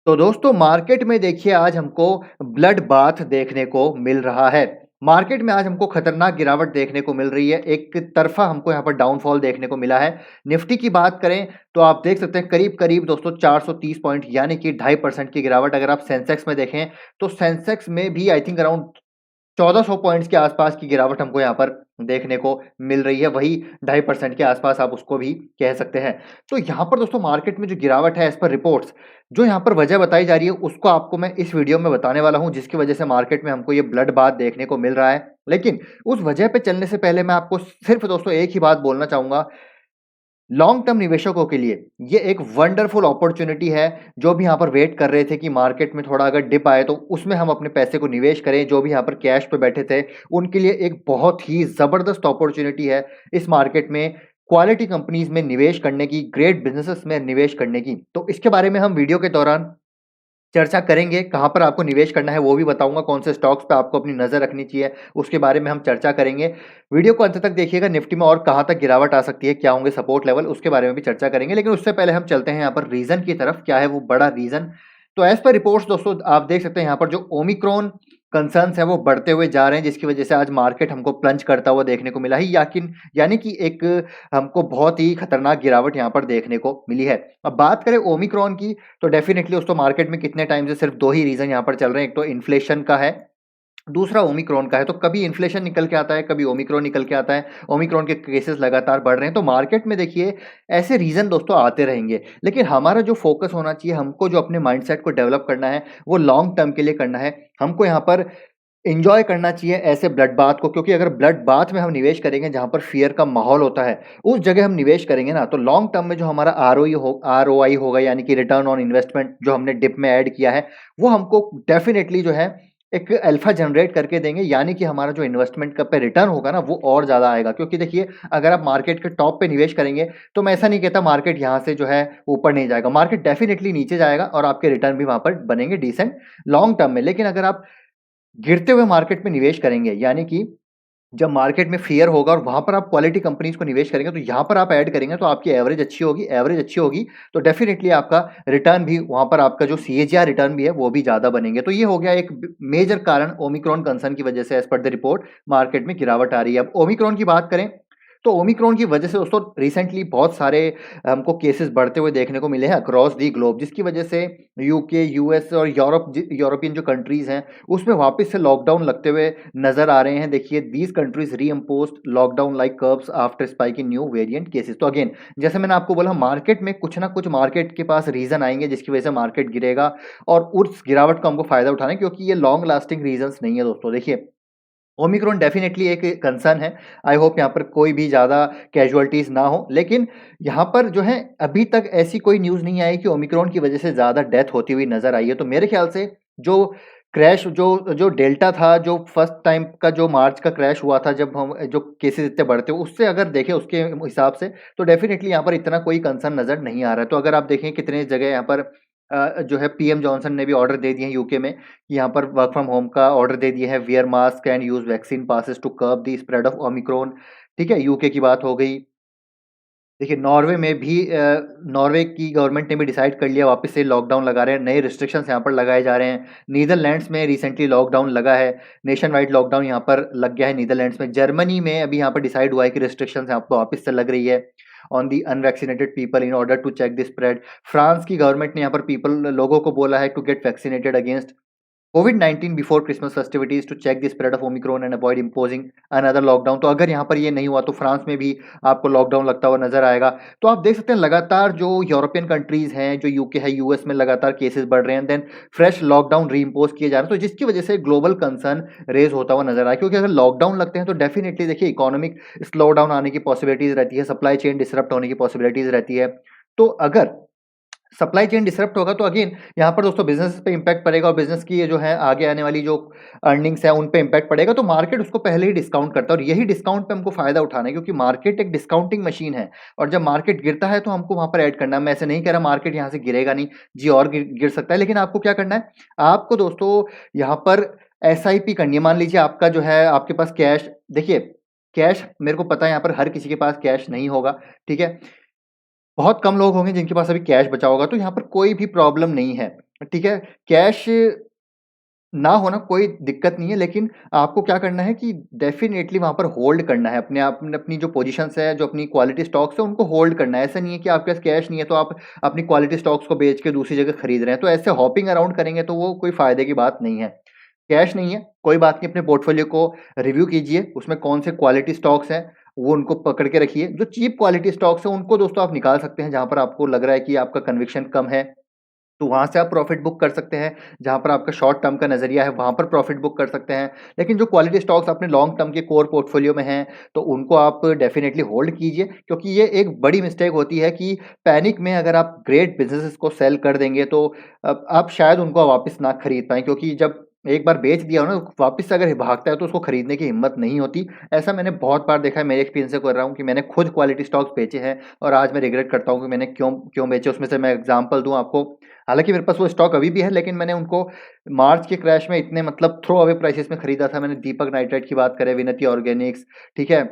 तो दोस्तों मार्केट में देखिए आज हमको ब्लड बाथ देखने को मिल रहा है। मार्केट में आज हमको खतरनाक गिरावट देखने को मिल रही है। एक तरफ़ा हमको यहाँ पर डाउनफॉल देखने को मिला है। निफ्टी की बात करें तो आप देख सकते हैं करीब-करीब दोस्तों 430 पॉइंट यानी कि 2.5% की गिरावट। अगर आप सेंसेक्स में देखें तो सेंसेक्स में भी आई थिंक अराउंड 1400 पॉइंट्स के आसपास की गिरावट हमको यहाँ पर देखने को मिल रही है। वही 2.5% के आसपास आप उसको भी कह सकते हैं। तो यहाँ पर दोस्तों मार्केट में जो गिरावट है एज़ पर रिपोर्ट्स, जो यहाँ पर वजह बताई जा रही है उसको आपको मैं इस वीडियो में बताने वाला हूँ, जिसकी वजह से मार्केट में हमको ये ब्लड बाथ देखने को मिल रहा है। लेकिन उस वजह पे चलने से पहले मैं आपको सिर्फ़ दोस्तों एक ही बात बोलना चाहूँगा। लॉन्ग टर्म निवेशकों के लिए ये एक वंडरफुल अपॉर्च्युनिटी है। जो भी यहाँ पर वेट कर रहे थे कि मार्केट में थोड़ा अगर डिप आए तो उसमें हम अपने पैसे को निवेश करें, जो भी यहाँ पर कैश पे बैठे थे उनके लिए एक बहुत ही ज़बरदस्त अपॉर्च्युनिटी है इस मार्केट में क्वालिटी कंपनीज में निवेश करने की, ग्रेट बिजनेसेस में निवेश करने की। तो इसके बारे में हम वीडियो के दौरान चर्चा करेंगे। कहाँ पर आपको निवेश करना है वो भी बताऊँगा, कौन से स्टॉक्स पे आपको अपनी नज़र रखनी चाहिए, उसके बारे में हम चर्चा करेंगे। वीडियो को अंत तक देखिएगा। निफ्टी में और कहाँ तक गिरावट आ सकती है, क्या होंगे सपोर्ट लेवल, उसके बारे में भी चर्चा करेंगे। लेकिन उससे पहले हम चलते हैं यहाँ पर रीज़न की तरफ, क्या है वो बड़ा रीज़न। तो एज़ पर रिपोर्ट्स दोस्तों आप देख सकते हैं यहाँ पर जो ओमिक्रॉन कंसर्न्स हैं वो बढ़ते हुए जा रहे हैं, जिसकी वजह से आज मार्केट हमको प्लंज करता हुआ देखने को मिला है। यानी कि एक हमको बहुत ही खतरनाक गिरावट यहाँ पर देखने को मिली है। अब बात करें ओमिक्रॉन की तो डेफिनेटली दोस्तों मार्केट में कितने टाइम से सिर्फ 2 ही रीज़न यहाँ पर चल रहे हैं। एक तो इन्फ्लेशन का है, दूसरा ओमिक्रॉन का है। तो कभी इन्फ्लेशन निकल के आता है, कभी ओमिक्रॉन निकल के आता है। ओमिक्रॉन के केसेस लगातार बढ़ रहे हैं। तो मार्केट में देखिए ऐसे रीज़न दोस्तों आते रहेंगे। लेकिन हमारा जो फ़ोकस होना चाहिए, हमको जो अपने माइंडसेट को डेवलप करना है, वो लॉन्ग टर्म के लिए करना है। हमको यहाँ पर एन्जॉय करना चाहिए ऐसे ब्लड बाथ को, क्योंकि अगर ब्लड बाथ में हम निवेश करेंगे जहाँ पर फ़ियर का माहौल होता है, उस जगह हम निवेश करेंगे ना तो लॉन्ग टर्म में जो हमारा आरओआई होगा यानी कि रिटर्न ऑन इन्वेस्टमेंट जो हमने डिप में ऐड किया है, वो हमको डेफ़िनेटली जो है एक अल्फ़ा जनरेट करके देंगे। यानी कि हमारा जो इन्वेस्टमेंट का पे रिटर्न होगा ना वो और ज़्यादा आएगा। क्योंकि देखिए अगर आप मार्केट के टॉप पे निवेश करेंगे तो मैं ऐसा नहीं कहता मार्केट यहाँ से जो है ऊपर नहीं जाएगा। मार्केट डेफ़िनेटली नीचे जाएगा और आपके रिटर्न भी वहाँ पर बनेंगे डिसेंट लॉन्ग टर्म में। लेकिन अगर आप गिरते हुए मार्केट में निवेश करेंगे यानी कि जब मार्केट में फ़ियर होगा और वहाँ पर आप क्वालिटी कंपनीज़ को निवेश करेंगे तो यहाँ पर आप ऐड करेंगे तो आपकी एवरेज अच्छी होगी तो डेफ़िनेटली आपका रिटर्न भी वहाँ पर आपका जो सीएजीआर रिटर्न भी है वो भी ज़्यादा बनेंगे। तो ये हो गया एक मेजर कारण ओमिक्रॉन कंसर्न की वजह से as per the report market में गिरावट आ रही है। अब ओमिक्रॉन की बात करें तो ओमिक्रॉन की वजह से दोस्तों रिसेंटली बहुत सारे हमको केसेस बढ़ते हुए देखने को मिले हैं अक्रॉस दी ग्लोब, जिसकी वजह से यूके, यूएस और यूरोपियन जो कंट्रीज़ हैं, उसमें वापस से लॉकडाउन लगते हुए नज़र आ रहे हैं। देखिए these countries reimposed lockdown like curves after spike in new variant cases. तो अगेन जैसे मैंने आपको बोला मार्केट में कुछ ना कुछ मार्केट के पास रीज़न आएँगे जिसकी वजह से मार्केट गिरेगा और उस गिरावट का हमको फ़ायदा उठाना है, क्योंकि ये लॉन्ग लास्टिंग रीज़न्स नहीं है दोस्तों। देखिए ओमिक्रॉन डेफ़िनेटली एक कंसर्न है। आई होप यहाँ पर कोई भी ज़्यादा कैज़ुअल्टीज़ ना हो। लेकिन यहाँ पर जो है अभी तक ऐसी कोई न्यूज़ नहीं आई कि ओमिक्रॉन की वज़ह से ज़्यादा डेथ होती हुई नज़र आई है। तो मेरे ख़्याल से जो क्रैश जो जो डेल्टा था, जो फर्स्ट टाइम का जो मार्च का क्रैश हुआ था जब हम जो केसेज़ इतने बढ़ते हुए, उससे अगर देखें उसके हिसाब से तो डेफ़िनेटली यहाँ पर इतना कोई कंसर्न नज़र नहीं आ रहा है। तो अगर आप देखें कितने जगह यहाँ पर जो है पीएम जॉनसन ने भी ऑर्डर दे दिए हैं यूके में कि यहाँ पर वर्क फ्रॉम होम का ऑर्डर दे दिए हैं। Wear mask and use vaccine passes to curb the spread of Omicron. ठीक है, यूके की बात हो गई। देखिए नॉर्वे में भी नॉर्वे की गवर्नमेंट ने भी डिसाइड कर लिया वापस से लॉकडाउन लगा रहे हैं, नए रिस्ट्रिक्शंस यहाँ पर लगाए जा रहे हैं। नीदरलैंड्स में रिसेंटली लॉकडाउन लगा है, नेशन वाइड लॉकडाउन यहाँ पर लग गया है नीदरलैंड्स में। जर्मनी में अभी यहाँ पर डिसाइड हुआ है कि रिस्ट्रिक्शंस यहाँ पर वापस से लग रही है on the unvaccinated people in order to check the spread. France की गवर्नमेंट ने यहाँ पर लोगों को बोला है टू गेट वैक्सीनेटेड अगेंस्ट कोविड-19 before Christmas festivities to check the spread of Omicron and avoid imposing another lockdown. तो अगर यहाँ पर ये नहीं हुआ तो फ्रांस में भी आपको लॉकडाउन लगता हुआ नजर आएगा। तो आप देख सकते हैं लगातार जो यूरोपियन कंट्रीज हैं, जो यूके है, यूएस में लगातार केसेस बढ़ रहे हैं, देन फ्रेश लॉकडाउन रीइम्पोज किए जा रहे हैं। तो जिसकी वजह से ग्लोबल कंसर्न रेज होता हुआ नजर आया, क्योंकि अगर लॉकडाउन लगते हैं तो डेफिनेटली देखिए इकोनॉमिक स्लो डाउन आने की पॉसिबिलिटीज रहती है, सप्लाई चेन डिसरप्ट होने की पॉसिबिलिटीज रहती है। तो अगर सप्लाई चेन डिसरप्ट होगा तो अगेन यहाँ पर दोस्तों बिजनेस पे इम्पैक्ट पड़ेगा और बिजनेस की ये जो है आगे आने वाली जो अर्निंग्स है उन पे इम्पैक्ट पड़ेगा। तो मार्केट उसको पहले ही डिस्काउंट करता है और यही डिस्काउंट पे हमको फायदा उठाना है, क्योंकि मार्केट एक डिस्काउंटिंग मशीन है और जब मार्केट गिरता है तो हमको वहां पर ऐड करना है। मैं ऐसे नहीं कह रहा मार्केट यहाँ से गिरेगा नहीं जी, और गिर सकता है, लेकिन आपको क्या करना है, आपको दोस्तों यहाँ पर एसआईपी करनी है। मान लीजिए आपका जो है आपके पास कैश, देखिए कैश मेरे को पता है यहाँ पर हर किसी के पास कैश नहीं होगा, ठीक है, बहुत कम लोग होंगे जिनके पास अभी कैश बचा होगा, तो यहाँ पर कोई भी प्रॉब्लम नहीं है। ठीक है? कैश ना होना कोई दिक्कत नहीं है, लेकिन आपको क्या करना है कि डेफ़िनेटली वहाँ पर होल्ड करना है। अपने आप अपनी जो पोज़ीशंस है, जो अपनी क्वालिटी स्टॉक्स है, उनको होल्ड करना है। ऐसा नहीं है कि आपके पास कैश नहीं है, तो आप अपनी क्वालिटी स्टॉक्स को बेच के दूसरी जगह खरीद रहे हैं। तो ऐसे हॉपिंग अराउंड करेंगे, तो वो कोई फ़ायदे की बात नहीं है। कैश नहीं है, कोई बात नहीं, अपने पोर्टफ़ोलियो को रिव्यू कीजिए, उसमें कौन से क्वालिटी स्टॉक्स हैं, वो उनको पकड़ के रखिए। जो चीप क्वालिटी स्टॉक्स हैं, उनको दोस्तों आप निकाल सकते हैं, जहाँ पर आपको लग रहा है कि आपका कन्विक्शन कम है। तो वहाँ से आप प्रॉफ़िट बुक कर सकते हैं, जहाँ पर आपका शॉर्ट टर्म का नज़रिया है, वहाँ पर प्रॉफ़िट बुक कर सकते हैं। लेकिन जो क्वालिटी स्टॉक्स अपने लॉन्ग टर्म के कोर पोर्टफ़ोलियो में हैं, तो उनको आप डेफ़िनेटली होल्ड कीजिए, क्योंकि ये एक बड़ी मिस्टेक होती है कि पैनिक में अगर आप ग्रेट बिज़नेसेस को सेल कर देंगे, तो आप शायद उनको वापस ना खरीद पाएँ, क्योंकि जब एक बार बेच दिया हो ना, वापस से अगर भागता है, तो उसको खरीदने की हिम्मत नहीं होती। ऐसा मैंने बहुत बार देखा है, मेरे एक्सपीरियंस से कर रहा हूँ कि मैंने खुद क्वालिटी स्टॉक्स बेचे हैं और आज मैं रिग्रेट करता हूँ कि मैंने क्यों क्यों बेचे। उसमें से मैं एग्ज़ाम्पल दूँ आपको, हालाँकि मेरे पास वो स्टॉक अभी भी है, लेकिन मैंने उनको मार्च के क्रैश में इतने मतलब थ्रो अवे प्राइसेज़ में खरीदा था। मैंने दीपक नाइट्राइट की बात करें, विनती ऑर्गेनिक्स, ठीक है?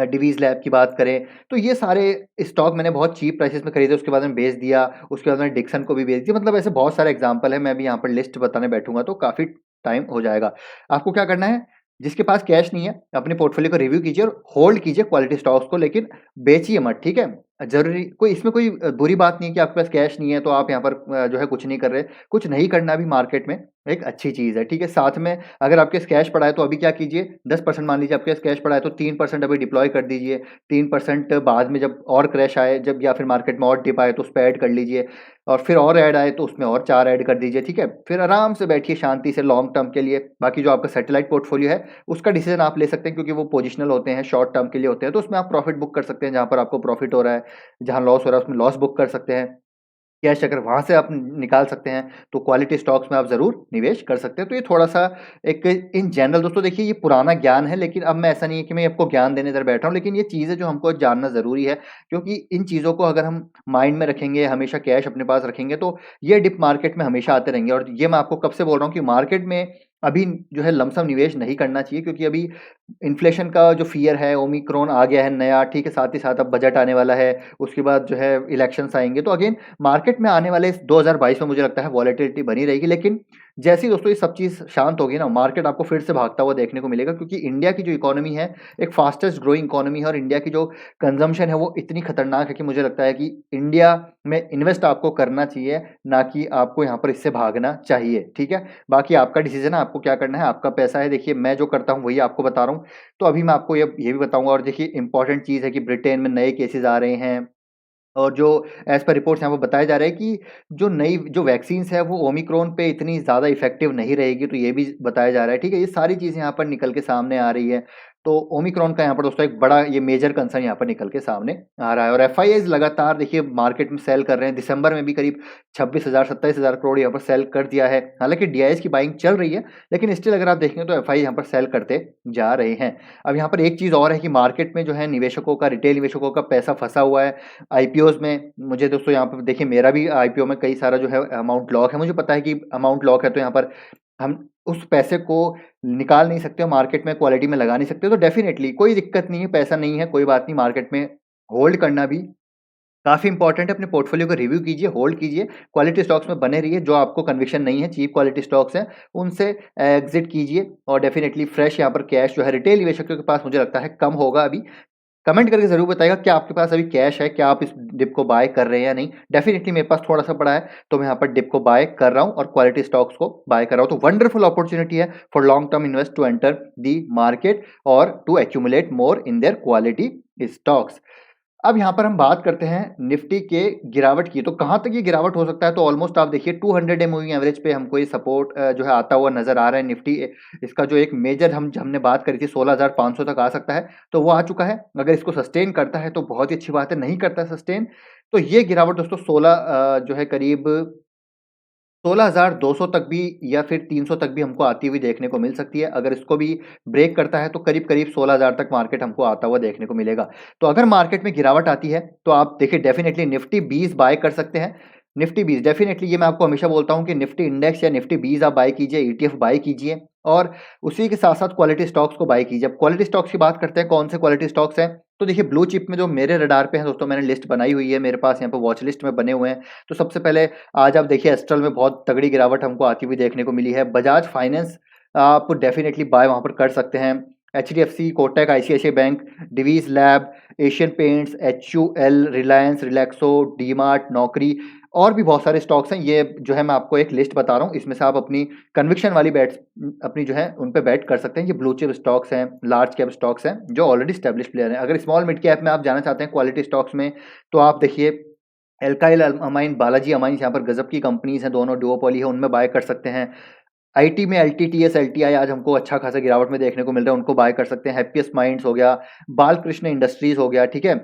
डिवीज़ लैब की बात करें, तो ये सारे स्टॉक मैंने बहुत चीप प्राइसेज़ में खरीदे, उसके बाद मैंने बेच दिया, उसके बाद मैंने डिक्सन को भी बेच दिया। मतलब ऐसे बहुत सारे एग्ज़ाम्पल हैं, मैं अभी यहाँ पर लिस्ट बताने बैठूँगा तो काफ़ी टाइम हो जाएगा। आपको क्या करना है, जिसके पास कैश नहीं है, अपने पोर्टफ़ोलियो को रिव्यू कीजिए और होल्ड कीजिए क्वालिटी स्टॉक्स को, लेकिन बेचिए मत, ठीक है? ज़रूरी कोई इसमें कोई बुरी बात नहीं है कि आपके पास कैश नहीं है, तो आप यहाँ पर जो है कुछ नहीं कर रहे। कुछ नहीं करना भी मार्केट में एक अच्छी चीज़ है, ठीक है? साथ में अगर आपके पास कैश पड़ा है, तो अभी क्या कीजिए, 10% मान लीजिए आपके पास कैश पड़ा है, तो 3% अभी डिप्लॉय कर दीजिए। 3% बाद में जब और क्रैश आए, जब या फिर मार्केट में और डिप आए, तो उस पे ऐड कर लीजिए और फिर और ऐड आए, तो उसमें और 4 ऐड कर दीजिए, ठीक है? फिर आराम से बैठिए शांति से लॉन्ग टर्म के लिए। बाकी जो आपका सैटेलाइट पोर्टफ़ोलियो है, उसका डिसीज़न आप ले सकते हैं, क्योंकि वो पोजिशनल होते हैं, शॉर्ट टर्म के लिए होते हैं, तो उसमें आप प्रॉफ़िट बुक कर सकते हैं, जहाँ पर आपको प्रॉफ़िट हो रहा है, जहाँ लॉस हो रहा है, उसमें लॉस बुक कर सकते हैं। कैश अगर वहाँ से आप निकाल सकते हैं, तो क्वालिटी स्टॉक्स में आप ज़रूर निवेश कर सकते हैं। तो ये थोड़ा-सा एक इन जनरल, दोस्तों देखिए, ये पुराना ज्ञान है, लेकिन अब मैं ऐसा नहीं है कि मैं आपको ज्ञान देने इधर बैठा हूँ, लेकिन ये चीज़ें जो हमको जानना ज़रूरी है, क्योंकि इन चीज़ों को अगर हम माइंड में रखेंगे, हमेशा कैश अपने पास रखेंगे, तो ये डिप मार्केट में हमेशा आते रहेंगे। और ये मैं आपको कब से बोल रहा हूँ कि मार्केट में अभी जो है लमसम निवेश नहीं करना चाहिए, क्योंकि अभी इन्फ्लेशन का जो फ़ियर है, ओमिक्रॉन आ गया है नया, ठीक है? साथ ही साथ अब बजट आने वाला है, उसके बाद जो है इलेक्शंस आएँगे, तो अगेन मार्केट में आने वाले इस 2022 में मुझे लगता है वॉलेटिलिटी बनी रहेगी। लेकिन जैसे ही दोस्तों ये सब चीज़ शांत होगी ना, मार्केट आपको फिर से भागता हुआ देखने को मिलेगा, क्योंकि इंडिया की जो इकोनॉमी है, एक फास्टेस्ट ग्रोइंग इकोनॉमी है, और इंडिया की जो कंज़म्पशन है, वो इतनी खतरनाक है कि मुझे लगता है कि इंडिया में इन्वेस्ट आपको करना चाहिए, ना कि आपको यहाँ पर इससे भागना चाहिए, ठीक है? बाकी आपका डिसीज़न है, आपको क्या करना है, आपका पैसा है। देखिए, मैं जो करता हूँ वही आपको बता रहा हूँ। तो अभी मैं आपको ये भी बताऊँगा, और देखिए इम्पोर्टेंट चीज़ है कि ब्रिटेन में नए केसेज़ आ रहे हैं, और जो एज़ पर रिपोर्ट्स यहाँ पे बताया जा रहा है कि जो नई जो वैक्सीन्स है, वो ओमिक्रॉन पे इतनी ज़्यादा इफ़ेक्टिव नहीं रहेगी, तो ये भी बताया जा रहा है, ठीक है? ये सारी चीज़ें यहाँ पर निकल के सामने आ रही है। तो ओमिक्रॉन का यहाँ पर दोस्तों एक बड़ा ये मेजर कंसर्न यहाँ पर निकल के सामने आ रहा है, और एफआईआईज़ लगातार देखिए मार्केट में सेल कर रहे हैं। दिसंबर में भी करीब 26,000 27,000 करोड़ यहाँ पर सेल कर दिया है। हालाँकि डीआईएस की बाइंग चल रही है, लेकिन स्टिल अगर आप देखेंगे तो एफआई यहाँ पर सेल करते जा रहे हैं। अब यहाँ पर एक चीज़ और है कि मार्केट में जो है निवेशकों का, रिटेल निवेशकों का पैसा फँसा हुआ है। आईपीओज़ में मुझे दोस्तों यहाँ पे देखिए, मेरा भी आईपीओ में कई सारा जो है अमाउंट लॉक है। मुझे पता है कि अमाउंट लॉक है, तो यहाँ पर हम उस पैसे को निकाल नहीं सकते, मार्केट में क्वालिटी में लगा नहीं सकते, तो डेफ़िनेटली कोई दिक्कत नहीं है, पैसा नहीं है, कोई बात नहीं, मार्केट में होल्ड करना भी काफ़ी इंपॉर्टेंट है। अपने पोर्टफोलियो को रिव्यू कीजिए, होल्ड कीजिए, क्वालिटी स्टॉक्स में बने रहिए। जो आपको कन्विक्शन नहीं है, चीप क्वालिटी स्टॉक्स हैं, उनसे एग्ज़िट कीजिए, और डेफ़िनेटली फ्रेश यहाँ पर कैश जो है रिटेल निवेशकों के पास मुझे लगता है कम होगा अभी। कमेंट करके ज़रूर बताइएगा, क्या आपके पास अभी कैश है? क्या आप इस डिप को बाय कर रहे हैं या नहीं? डेफ़िनिटली मेरे पास थोड़ा-सा पड़ा है, तो मैं यहाँ पर डिप को बाय कर रहा हूँ और क्वालिटी स्टॉक्स को बाय कर रहा हूँ। तो वंडरफुल अपॉर्च्युनिटी है for long term invest to enter the market और to accumulate more in their quality stocks. अब यहाँ पर हम बात करते हैं निफ्टी के गिरावट की। तो कहाँ तक ये गिरावट हो सकता है? तो ऑलमोस्ट आप देखिए 200 डे मूविंग एवरेज पे हमको ये सपोर्ट जो है आता हुआ नज़र आ रहा है। निफ्टी इसका जो एक मेजर हमने बात करी थी 16,500 तक आ सकता है, तो वो आ चुका है। अगर इसको सस्टेन करता है तो बहुत ही अच्छी बात है, नहीं करता है सस्टेन, तो ये गिरावट दोस्तों 16 जो है करीब 16,200 तक भी या फिर 300 तक भी हमको आती हुई देखने को मिल सकती है। अगर इसको भी ब्रेक करता है तो करीब-करीब 16,000 तक मार्केट हमको आता हुआ देखने को मिलेगा। तो अगर मार्केट में गिरावट आती है तो आप देखिए डेफ़िनेटली निफ्टी 20 बाय कर सकते हैं। निफ्टी 20 डेफिनेटली ये मैं आपको हमेशा बोलता हूँ कि निफ्टी इंडेक्स या निफ्टी 20 आप बाय कीजिए, ईटीएफ बाय कीजिए और उसी के साथ-साथ क्वालिटी स्टॉक्स को बाय कीजिए। अब क्वालिटी स्टॉक्स की बात करते हैं, कौन से क्वालिटी स्टॉक्स हैं? तो देखिए ब्लू चिप में जो मेरे रडार पे हैं दोस्तों, मैंने लिस्ट बनाई हुई है, मेरे पास यहाँ पे वॉच लिस्ट में बने हुए हैं। तो सबसे पहले आज आप देखिए एस्ट्रल में बहुत तगड़ी गिरावट हमको आती हुई देखने को मिली है। बजाज फाइनेंस आप डेफिनेटली बाय वहाँ पर कर सकते हैं। HDFC, Kotak, ICICI bank, Divi's lab, Asian paints, HUL, Reliance, Relaxo, DMart, नौकरी और भी बहुत सारे स्टॉक्स हैं। ये जो है मैं आपको एक लिस्ट बता रहा हूँ, इसमें से आप अपनी कन्विक्शन वाली बेट्स अपनी जो है उन पे बेट कर सकते हैं। ये ब्लू चिप स्टॉक्स हैं, लार्ज कैप स्टॉक्स हैं जो ऑलरेडी एस्टेब्लिश्ड प्लेयर हैं। अगर स्मॉल मिड कैप में आप जाना चाहते हैं क्वालिटी स्टॉक्स में, तो आप देखिए एल्काइल अमाइन, बालाजी अमाइन्स, यहाँ पर गजब की कंपनीज हैं, दोनों डुओपोली है, उनमें बाय कर सकते हैं। आईटी में एलटीटीएस, एलटीआई आज हमको अच्छा खासा गिरावट में देखने को मिल रहा है, उनको बाय कर सकते हैं। हैप्पीएस्ट माइंड्स हो गया, बालकृष्ण इंडस्ट्रीज हो गया, ठीक है।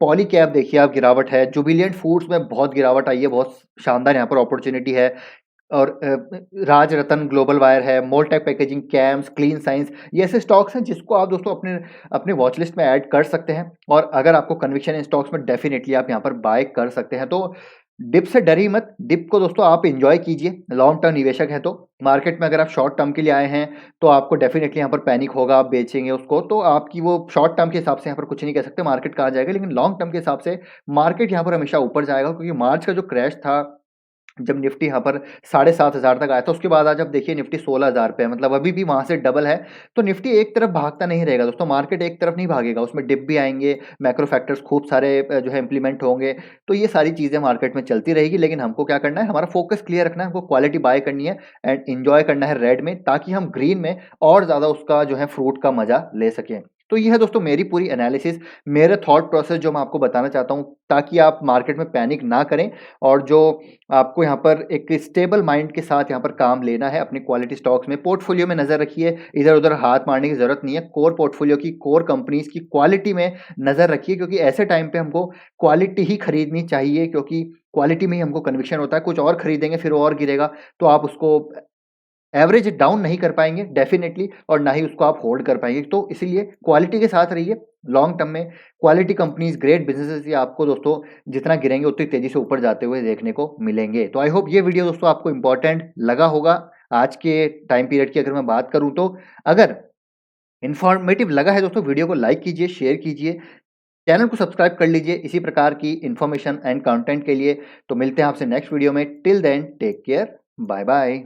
पॉली कैप देखिए आप गिरावट है, जुबिलिएंट फूड्स में बहुत गिरावट आई है, बहुत शानदार यहाँ पर अपॉर्चुनिटी है। और राज रतन ग्लोबल वायर है, मोलटेक पैकेजिंग, कैम्स, क्लीन साइंस, ये ऐसे स्टॉक्स हैं जिसको आप दोस्तों अपने अपने वॉच लिस्ट में ऐड कर सकते हैं। और अगर आपको कन्विक्शन इन स्टॉक्स में डेफिनेटली आप यहाँ पर बाय कर सकते हैं। तो डिप से डर ही मत, डिप को दोस्तों आप एंजॉय कीजिए। लॉन्ग टर्म निवेशक हैं तो मार्केट में अगर आप शॉर्ट टर्म के लिए आए हैं तो आपको डेफिनेटली यहाँ पर पैनिक होगा, आप बेचेंगे उसको तो आपकी वो शॉर्ट टर्म के हिसाब से यहाँ पर कुछ नहीं कह सकते मार्केट कहाँ जाएगा, लेकिन लॉन्ग टर्म के हिसाब से मार्केट यहाँ पर हमेशा ऊपर जाएगा। क्योंकि मार्च का जो क्रैश था, जब निफ्टी यहाँ पर 7,500 तक आया था, उसके बाद आज आप देखिए निफ्टी 16,000 पे है, मतलब अभी भी वहाँ से डबल है। तो निफ्टी एक तरफ भागता नहीं रहेगा दोस्तों, मार्केट एक तरफ नहीं भागेगा, उसमें डिप भी आएंगे, मैक्रो फैक्टर्स खूब सारे जो है इंप्लीमेंट होंगे। तो ये सारी चीज़ें मार्केट में चलती रहेगी, लेकिन हमको क्या करना है, हमारा फोकस क्लियर रखना है, हमको क्वालिटी बाय करनी है एंड इंजॉय करना है रेड में, ताकि हम ग्रीन में और ज़्यादा उसका जो है फ्रूट का मजा ले सकें। तो ये है दोस्तों मेरी पूरी एनालिसिस, मेरे थॉट प्रोसेस जो मैं आपको बताना चाहता हूँ, ताकि आप मार्केट में पैनिक ना करें और जो आपको यहाँ पर एक स्टेबल माइंड के साथ यहाँ पर काम लेना है। अपनी क्वालिटी स्टॉक्स में पोर्टफोलियो में नज़र रखिए, इधर-उधर हाथ मारने की ज़रूरत नहीं है। कोर पोर्टफोलियो की, कोर कंपनीज़ की क्वालिटी में नज़र रखिए, क्योंकि ऐसे टाइम पे हमको क्वालिटी ही खरीदनी चाहिए, क्योंकि क्वालिटी में ही हमको कन्विक्शन होता है। कुछ और खरीदेंगे फिर वो और गिरेगा, तो आप उसको एवरेज डाउन नहीं कर पाएँगे डेफ़िनेटली, और ना ही उसको आप होल्ड कर पाएँगे। तो इसीलिए क्वालिटी के साथ रहिए। लॉन्ग टर्म में क्वालिटी कंपनीज़, ग्रेट बिज़नेसेस, ये आपको दोस्तों जितना गिरेंगे उतनी तेज़ी से ऊपर जाते हुए देखने को मिलेंगे। तो आई होप ये वीडियो दोस्तों आपको इम्पोर्टेंट लगा होगा। आज के टाइम पीरियड की अगर मैं बात करूँ तो अगर इन्फॉर्मेटिव लगा है दोस्तों, वीडियो को लाइक कीजिए, शेयर कीजिए, चैनल को सब्सक्राइब कर लीजिए इसी प्रकार की इन्फॉर्मेशन एंड कंटेंट के लिए। तो मिलते हैं आपसे नेक्स्ट वीडियो में। Till then take care, bye bye.